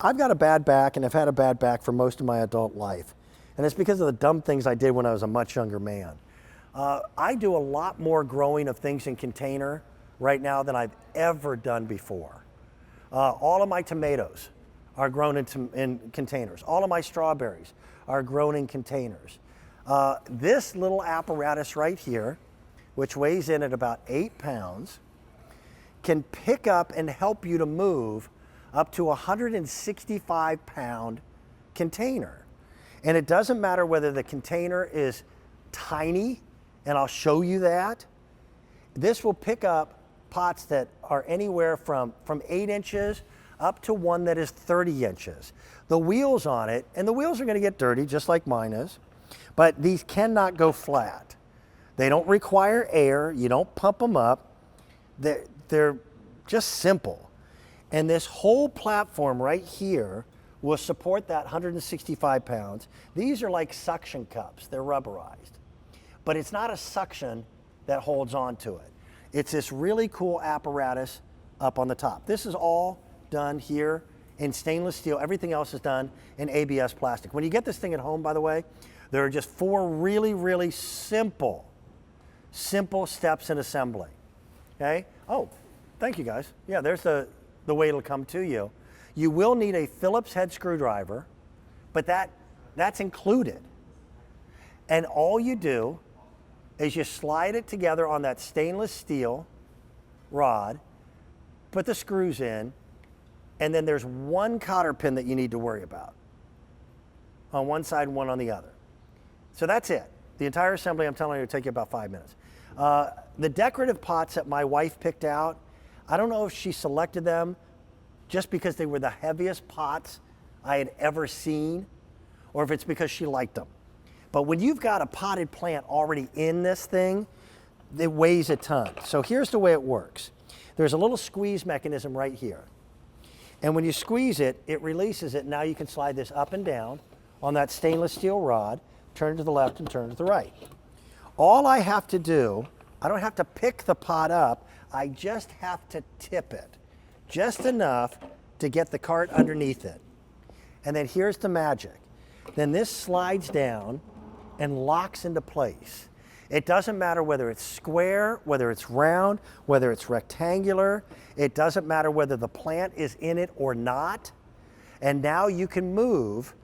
I've got a bad back, and I've had a bad back for most of my adult life. And it's because of the dumb things I did when I was a much younger man. I do a lot more growing of things in container right now than I've ever done before. All of my tomatoes are grown in containers. All of my strawberries are grown in containers. This little apparatus right here, which weighs in at about 8 pounds, can pick up and help you to move up to a 165-pound container. And it doesn't matter whether the container is tiny, and I'll show you that. This will pick up pots that are anywhere from 8 inches up to one that is 30 inches. The wheels on it, and the wheels are going to get dirty just like mine is, but these cannot go flat. They don't require air. You don't pump them up. They're just simple. And this whole platform right here will support that 165 pounds. These are like suction cups. They're rubberized. But it's not a suction that holds on to it. It's this really cool apparatus up on the top. This is all done here in stainless steel. Everything else is done in ABS plastic. When you get this thing at home, by the way, there are just 4 really, really simple steps in assembly. Okay? Oh, thank you guys. Yeah, there's the way it'll come to you. You will need a Phillips head screwdriver, but that's included. And all you do is you slide it together on that stainless steel rod, put the screws in, and then there's one cotter pin that you need to worry about. On one side and one on the other. So that's it. The entire assembly, I'm telling you, will take you about 5 minutes. The decorative pots that my wife picked out, I don't know if she selected them just because they were the heaviest pots I had ever seen, or if it's because she liked them. But when you've got a potted plant already in this thing, it weighs a ton. So here's the way it works. There's a little squeeze mechanism right here. And when you squeeze it, it releases it. Now you can slide this up and down on that stainless steel rod, turn to the left and turn to the right. All I have to do, I don't have to pick the pot up, I just have to tip it just enough to get the cart underneath it. And then here's the magic. Then this slides down and locks into place. It doesn't matter whether it's square, whether it's round, whether it's rectangular. It doesn't matter whether the plant is in it or not. And now you can move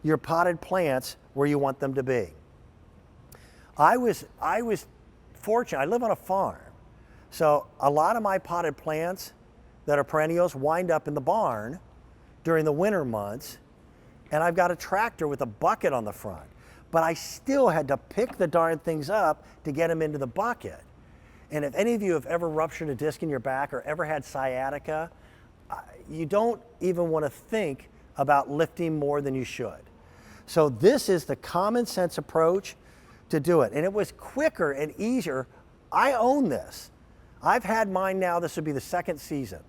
your potted plants where you want them to be. I was fortunate. I live on a farm. So a lot of my potted plants that are perennials wind up in the barn during the winter months, and I've got a tractor with a bucket on the front. But I still had to pick the darn things up to get them into the bucket. And if any of you have ever ruptured a disc in your back or ever had sciatica, you don't even want to think about lifting more than you should. So this is the common sense approach to do it. And it was quicker and easier. I own this. I've had mine now, this would be the second summer.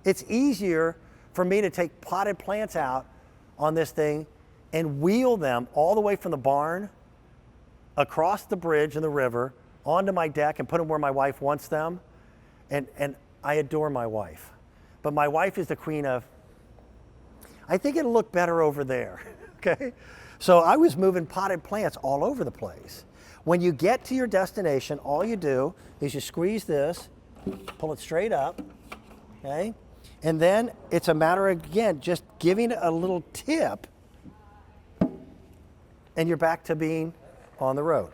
It's easier for me to take potted plants out on this thing and wheel them all the way from the barn across the bridge and the river onto my deck and put them where my wife wants them. And I adore my wife. But my wife is the queen of, I think it'll look better over there, okay? So I was moving potted plants all over the place. When you get to your destination, all you do is you squeeze this, pull it straight up, okay? And then it's a matter of, again, just giving it a little tip, and you're back to being on the road.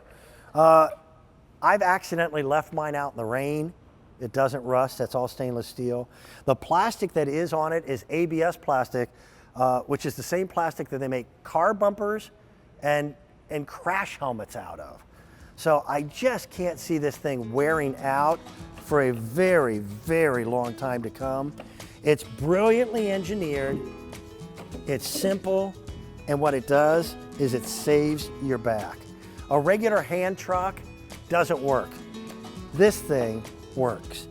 I've accidentally left mine out in the rain. It doesn't rust, that's all stainless steel. The plastic that is on it is ABS plastic, which is the same plastic that they make car bumpers and crash helmets out of. So I just can't see this thing wearing out for a very, very long time to come. It's brilliantly engineered, it's simple, and what it does is it saves your back. A regular hand truck doesn't work. This thing works.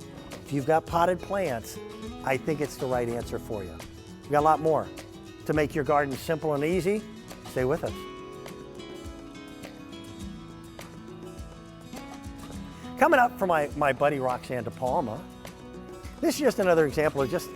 If you've got potted plants, I think it's the right answer for you. We've got a lot more to make your garden simple and easy. Stay with us. Coming up for my buddy Roxanne De Palma, This is just another example of just